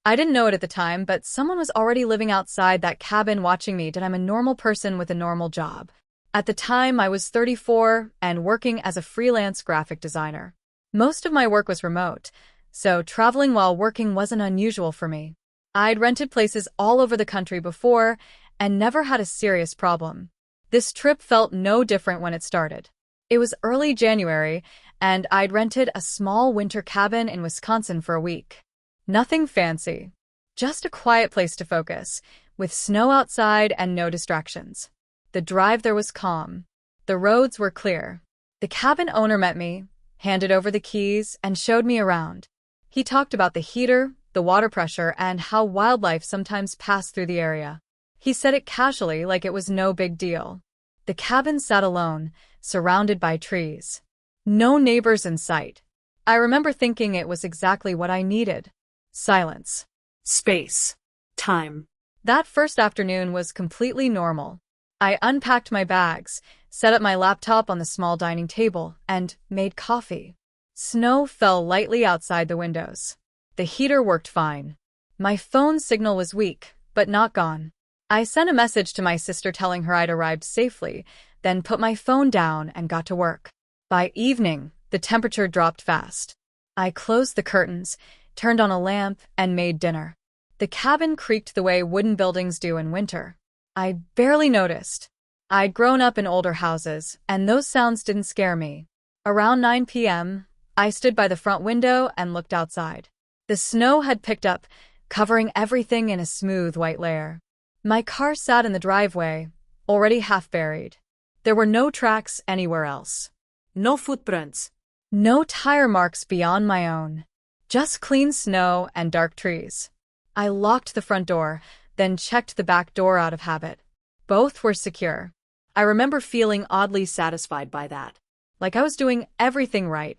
I didn't know it at the time, but someone was already living outside that cabin watching me. That I'm a normal person with a normal job. At the time, I was 34 and working as a freelance graphic designer. Most of my work was remote, so traveling while working wasn't unusual for me. I'd rented places all over the country before and never had a serious problem. This trip felt no different when it started. It was early January, and I'd rented a small winter cabin in Wisconsin for a week. Nothing fancy, just a quiet place to focus, with snow outside and no distractions. The drive there was calm. The roads were clear. The cabin owner met me, handed over the keys, and showed me around. He talked about the heater, the water pressure, and how wildlife sometimes passed through the area. He said it casually, like it was no big deal. The cabin sat alone, surrounded by trees. No neighbors in sight. I remember thinking it was exactly what I needed. Silence. Space. Time. That first afternoon was completely normal. I unpacked my bags, set up my laptop on the small dining table, and made coffee. Snow fell lightly outside the windows. The heater worked fine. My phone signal was weak, but not gone. I sent a message to my sister telling her I'd arrived safely, then put my phone down and got to work. By evening, the temperature dropped fast. I closed the curtains, turned on a lamp, and made dinner. The cabin creaked the way wooden buildings do in winter. I barely noticed. I'd grown up in older houses, and those sounds didn't scare me. Around 9 p.m., I stood by the front window and looked outside. The snow had picked up, covering everything in a smooth white layer. My car sat in the driveway, already half buried. There were no tracks anywhere else. No footprints. No tire marks beyond my own. Just clean snow and dark trees. I locked the front door, then checked the back door out of habit. Both were secure. I remember feeling oddly satisfied by that, like I was doing everything right.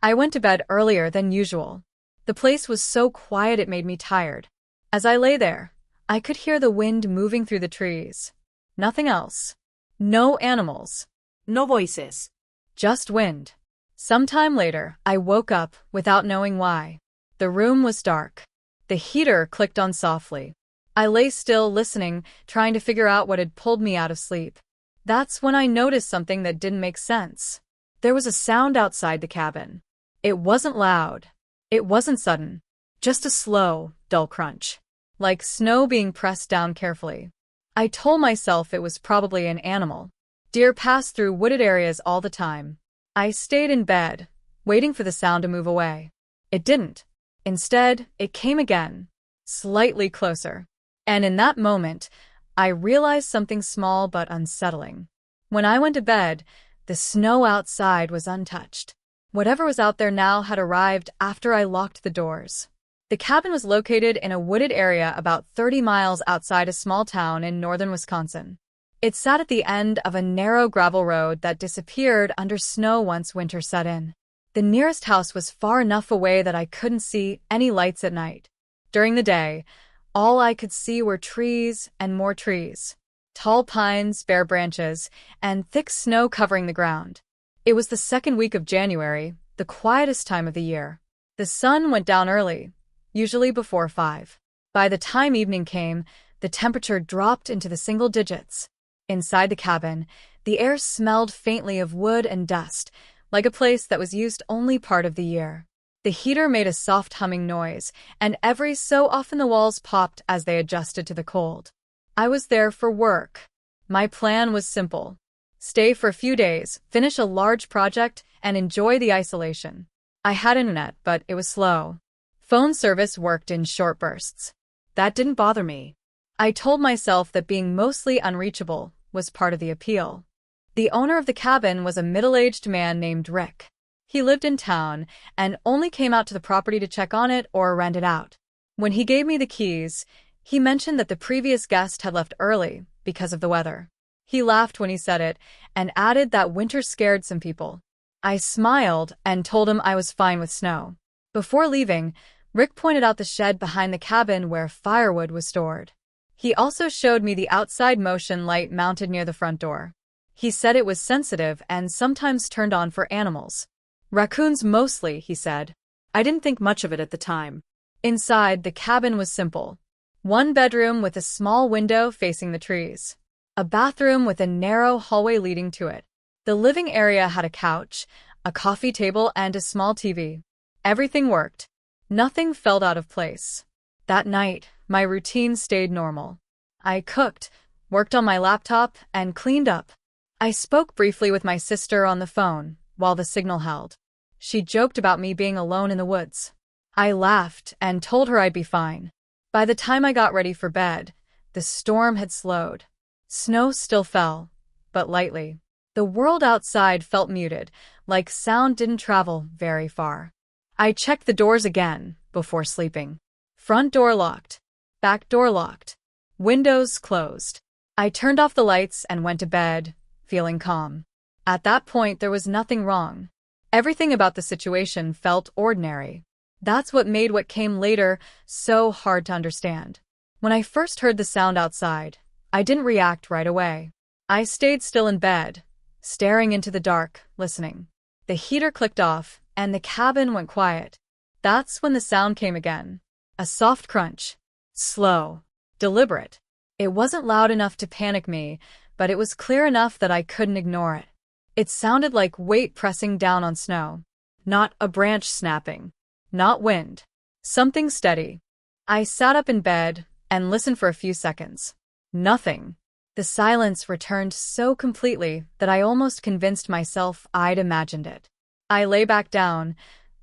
I went to bed earlier than usual. The place was so quiet it made me tired. As I lay there, I could hear the wind moving through the trees. Nothing else. No animals. No voices. Just wind. Sometime later, I woke up without knowing why. The room was dark. The heater clicked on softly. I lay still, listening, trying to figure out what had pulled me out of sleep. That's when I noticed something that didn't make sense. There was a sound outside the cabin. It wasn't loud. It wasn't sudden. Just a slow, dull crunch. Like snow being pressed down carefully. I told myself it was probably an animal. Deer pass through wooded areas all the time. I stayed in bed, waiting for the sound to move away. It didn't. Instead, it came again, slightly closer. And in that moment, I realized something small but unsettling. When I went to bed, the snow outside was untouched. Whatever was out there now had arrived after I locked the doors. The cabin was located in a wooded area about 30 miles outside a small town in northern Wisconsin. It sat at the end of a narrow gravel road that disappeared under snow once winter set in. The nearest house was far enough away that I couldn't see any lights at night. During the day, all I could see were trees and more trees. Tall pines, bare branches, and thick snow covering the ground. It was the second week of January, the quietest time of the year. The sun went down early, usually before 5. By the time evening came, the temperature dropped into the single digits. Inside the cabin, the air smelled faintly of wood and dust, like a place that was used only part of the year. The heater made a soft humming noise, and every so often the walls popped as they adjusted to the cold. I was there for work. My plan was simple. Stay for a few days, finish a large project, and enjoy the isolation. I had internet, but it was slow. Phone service worked in short bursts. That didn't bother me. I told myself that being mostly unreachable was part of the appeal. The owner of the cabin was a middle-aged man named Rick. He lived in town and only came out to the property to check on it or rent it out. When he gave me the keys, he mentioned that the previous guest had left early because of the weather. He laughed when he said it and added that winter scared some people. I smiled and told him I was fine with snow. Before leaving, Rick pointed out the shed behind the cabin where firewood was stored. He also showed me the outside motion light mounted near the front door. He said it was sensitive and sometimes turned on for animals. Raccoons mostly, he said. I didn't think much of it at the time. Inside, the cabin was simple. One bedroom with a small window facing the trees. A bathroom with a narrow hallway leading to it. The living area had a couch, a coffee table, and a small TV. Everything worked. Nothing felt out of place. That night, my routine stayed normal. I cooked, worked on my laptop, and cleaned up. I spoke briefly with my sister on the phone while the signal held. She joked about me being alone in the woods. I laughed and told her I'd be fine. By the time I got ready for bed, the storm had slowed. Snow still fell, but lightly. The world outside felt muted, like sound didn't travel very far. I checked the doors again before sleeping. Front door locked. Back door locked. Windows closed. I turned off the lights and went to bed, feeling calm. At that point, there was nothing wrong. Everything about the situation felt ordinary. That's what made what came later so hard to understand. When I first heard the sound outside, I didn't react right away. I stayed still in bed, staring into the dark, listening. The heater clicked off, and the cabin went quiet. That's when the sound came again. A soft crunch. Slow. Deliberate. It wasn't loud enough to panic me, but it was clear enough that I couldn't ignore it. It sounded like weight pressing down on snow. Not a branch snapping. Not wind. Something steady. I sat up in bed and listened for a few seconds. Nothing. The silence returned so completely that I almost convinced myself I'd imagined it. I lay back down,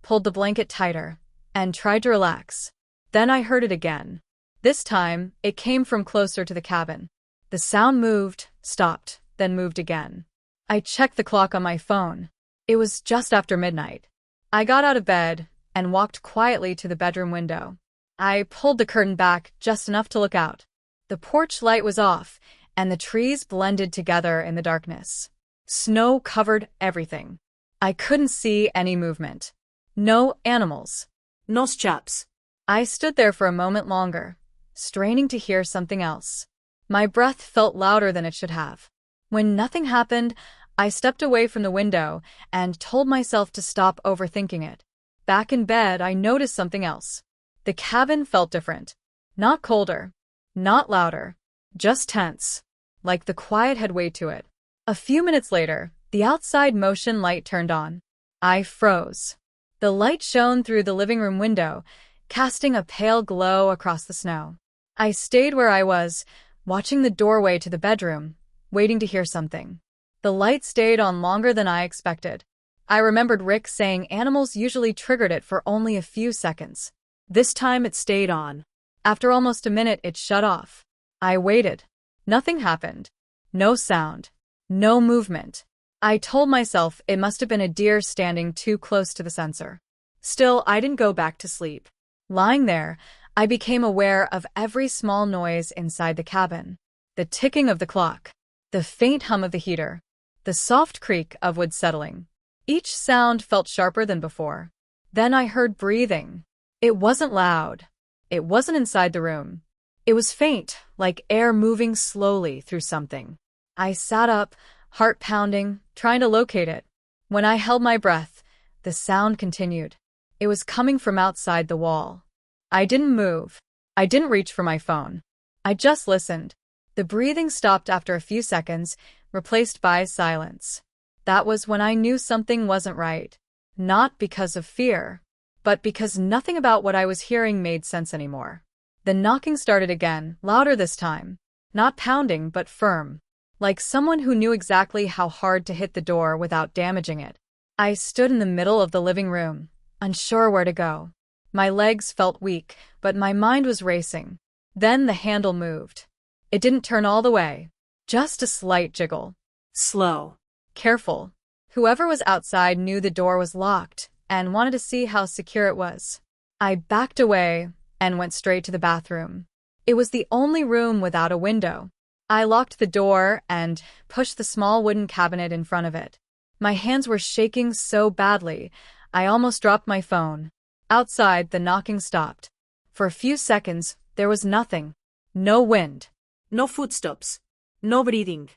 pulled the blanket tighter, and tried to relax. Then I heard it again. This time, it came from closer to the cabin. The sound moved, stopped, then moved again. I checked the clock on my phone. It was just after midnight. I got out of bed and walked quietly to the bedroom window. I pulled the curtain back just enough to look out. The porch light was off, and the trees blended together in the darkness. Snow covered everything. I couldn't see any movement. No animals. Nos chaps. I stood there for a moment longer, straining to hear something else. My breath felt louder than it should have. When nothing happened, I stepped away from the window and told myself to stop overthinking it. Back in bed, I noticed something else. The cabin felt different. Not colder. Not louder. Just tense. Like the quiet had weight to it. A few minutes later, the outside motion light turned on. I froze. The light shone through the living room window, casting a pale glow across the snow. I stayed where I was, watching the doorway to the bedroom, waiting to hear something. The light stayed on longer than I expected. I remembered Rick saying animals usually triggered it for only a few seconds. This time it stayed on. After almost a minute, it shut off. I waited. Nothing happened. No sound. No movement. I told myself it must have been a deer standing too close to the sensor. Still, I didn't go back to sleep. Lying there, I became aware of every small noise inside the cabin. The ticking of the clock. The faint hum of the heater. The soft creak of wood settling. Each sound felt sharper than before. Then I heard breathing. It wasn't loud. It wasn't inside the room. It was faint, like air moving slowly through something. I sat up, heart pounding, trying to locate it. When I held my breath, the sound continued. It was coming from outside the wall. I didn't move. I didn't reach for my phone. I just listened. The breathing stopped after a few seconds, replaced by silence. That was when I knew something wasn't right. Not because of fear, but because nothing about what I was hearing made sense anymore. The knocking started again, louder this time. Not pounding, but firm. Like someone who knew exactly how hard to hit the door without damaging it. I stood in the middle of the living room, unsure where to go. My legs felt weak, but my mind was racing. Then the handle moved. It didn't turn all the way. Just a slight jiggle. Slow. Careful. Whoever was outside knew the door was locked and wanted to see how secure it was. I backed away and went straight to the bathroom. It was the only room without a window. I locked the door and pushed the small wooden cabinet in front of it. My hands were shaking so badly, I almost dropped my phone. Outside, the knocking stopped. For a few seconds, there was nothing. No wind. No footsteps. No breathing.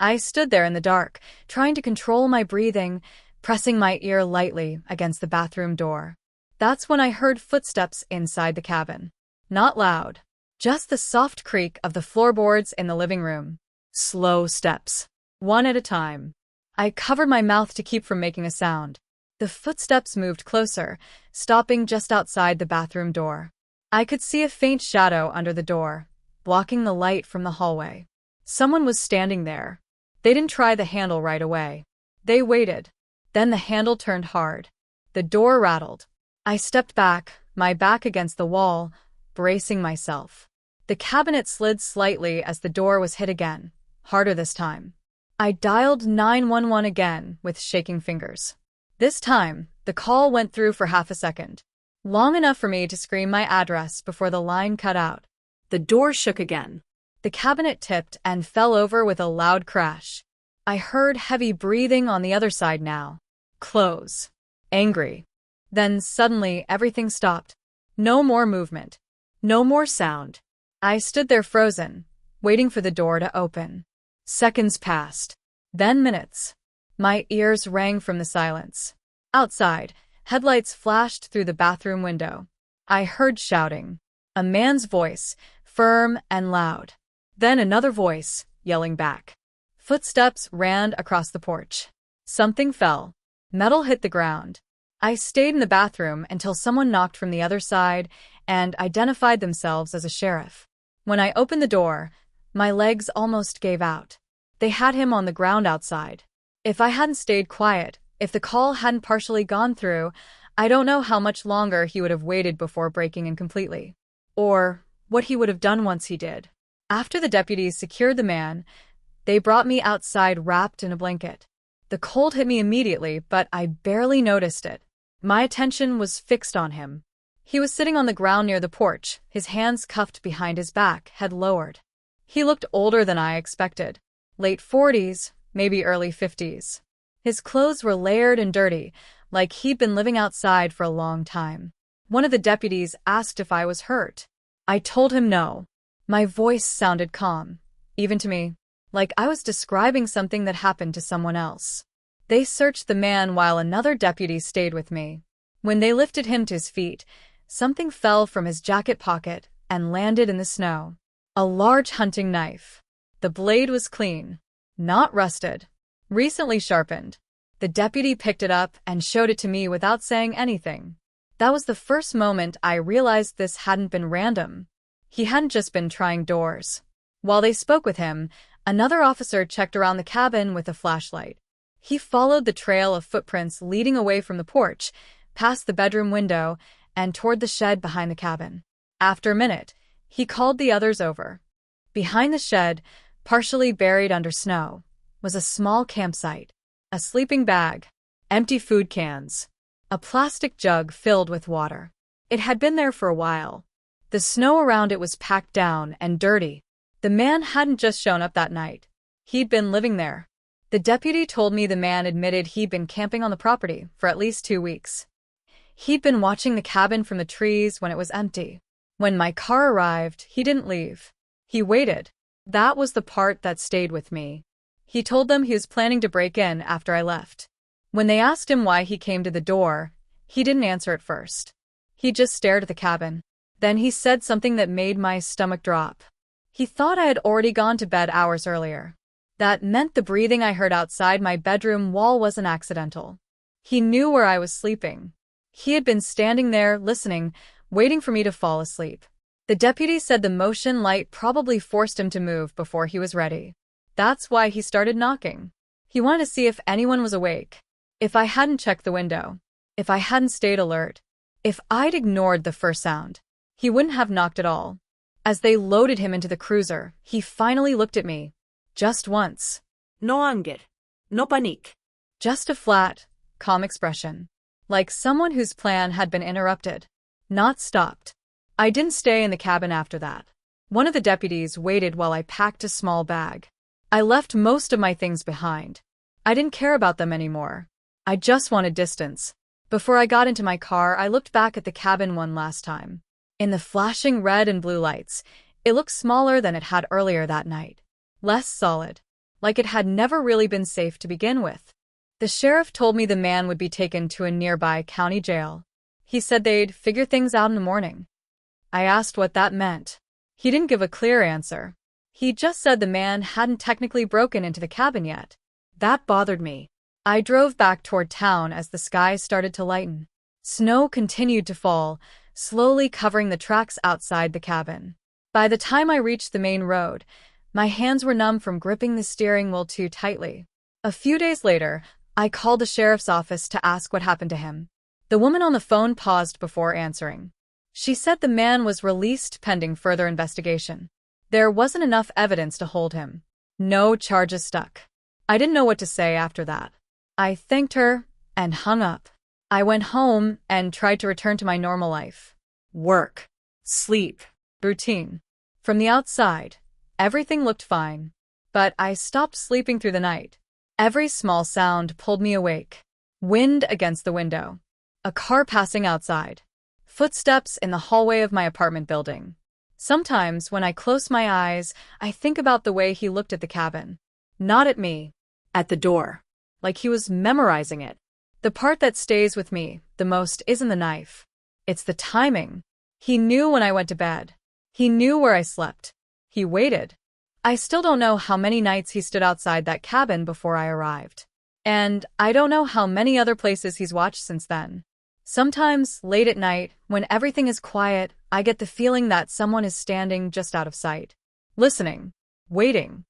I stood there in the dark, trying to control my breathing, pressing my ear lightly against the bathroom door. That's when I heard footsteps inside the cabin. Not loud, just the soft creak of the floorboards in the living room. Slow steps, one at a time. I covered my mouth to keep from making a sound. The footsteps moved closer, stopping just outside the bathroom door. I could see a faint shadow under the door, blocking the light from the hallway. Someone was standing there. They didn't try the handle right away. They waited. Then the handle turned hard. The door rattled. I stepped back, my back against the wall, bracing myself. The cabinet slid slightly as the door was hit again, harder this time. I dialed 911 again with shaking fingers. This time, the call went through for half a second, long enough for me to scream my address before the line cut out. The door shook again. The cabinet tipped and fell over with a loud crash. I heard heavy breathing on the other side now. Close. Angry. Then suddenly everything stopped. No more movement. No more sound. I stood there frozen, waiting for the door to open. Seconds passed. Then minutes. My ears rang from the silence. Outside, headlights flashed through the bathroom window. I heard shouting. A man's voice, firm and loud. Then another voice, yelling back. Footsteps ran across the porch. Something fell. Metal hit the ground. I stayed in the bathroom until someone knocked from the other side and identified themselves as a sheriff. When I opened the door, my legs almost gave out. They had him on the ground outside. If I hadn't stayed quiet, if the call hadn't partially gone through, I don't know how much longer he would have waited before breaking in completely. Or what he would have done once he did. After the deputies secured the man, they brought me outside wrapped in a blanket. The cold hit me immediately, but I barely noticed it. My attention was fixed on him. He was sitting on the ground near the porch, his hands cuffed behind his back, head lowered. He looked older than I expected. Late 40s, maybe early 50s. His clothes were layered and dirty, like he'd been living outside for a long time. One of the deputies asked if I was hurt. I told him no. My voice sounded calm, even to me, like I was describing something that happened to someone else. They searched the man while another deputy stayed with me. When they lifted him to his feet, something fell from his jacket pocket and landed in the snow. A large hunting knife. The blade was clean, not rusted, recently sharpened. The deputy picked it up and showed it to me without saying anything. That was the first moment I realized this hadn't been random. He hadn't just been trying doors. While they spoke with him, another officer checked around the cabin with a flashlight. He followed the trail of footprints leading away from the porch, past the bedroom window, and toward the shed behind the cabin. After a minute, he called the others over. Behind the shed, partially buried under snow, was a small campsite. A sleeping bag, empty food cans, a plastic jug filled with water. It had been there for a while. The snow around it was packed down and dirty. The man hadn't just shown up that night. He'd been living there. The deputy told me the man admitted he'd been camping on the property for at least 2 weeks. He'd been watching the cabin from the trees when it was empty. When my car arrived, he didn't leave. He waited. That was the part that stayed with me. He told them he was planning to break in after I left. When they asked him why he came to the door, he didn't answer at first. He just stared at the cabin. Then he said something that made my stomach drop. He thought I had already gone to bed hours earlier. That meant the breathing I heard outside my bedroom wall wasn't accidental. He knew where I was sleeping. He had been standing there, listening, waiting for me to fall asleep. The deputy said the motion light probably forced him to move before he was ready. That's why he started knocking. He wanted to see if anyone was awake. If I hadn't checked the window. If I hadn't stayed alert. If I'd ignored the first sound. He wouldn't have knocked at all. As they loaded him into the cruiser, he finally looked at me. Just once. No anger. No panic. Just a flat, calm expression. Like someone whose plan had been interrupted. Not stopped. I didn't stay in the cabin after that. One of the deputies waited while I packed a small bag. I left most of my things behind. I didn't care about them anymore. I just wanted distance. Before I got into my car, I looked back at the cabin one last time. In the flashing red and blue lights, it looked smaller than it had earlier that night. Less solid. Like it had never really been safe to begin with. The sheriff told me the man would be taken to a nearby county jail. He said they'd figure things out in the morning. I asked what that meant. He didn't give a clear answer. He just said the man hadn't technically broken into the cabin yet. That bothered me. I drove back toward town as the sky started to lighten. Snow continued to fall, slowly covering the tracks outside the cabin. By the time I reached the main road, my hands were numb from gripping the steering wheel too tightly. A few days later, I called the sheriff's office to ask what happened to him. The woman on the phone paused before answering. She said the man was released pending further investigation. There wasn't enough evidence to hold him. No charges stuck. I didn't know what to say after that. I thanked her and hung up. I went home and tried to return to my normal life. Work, sleep, routine. From the outside, everything looked fine. But I stopped sleeping through the night. Every small sound pulled me awake. Wind against the window. A car passing outside. Footsteps in the hallway of my apartment building. Sometimes, when I close my eyes, I think about the way he looked at the cabin. Not at me. At the door. Like he was memorizing it. The part that stays with me the most isn't the knife. It's the timing. He knew when I went to bed. He knew where I slept. He waited. I still don't know how many nights he stood outside that cabin before I arrived. And I don't know how many other places he's watched since then. Sometimes, late at night, when everything is quiet, I get the feeling that someone is standing just out of sight. Listening. Waiting.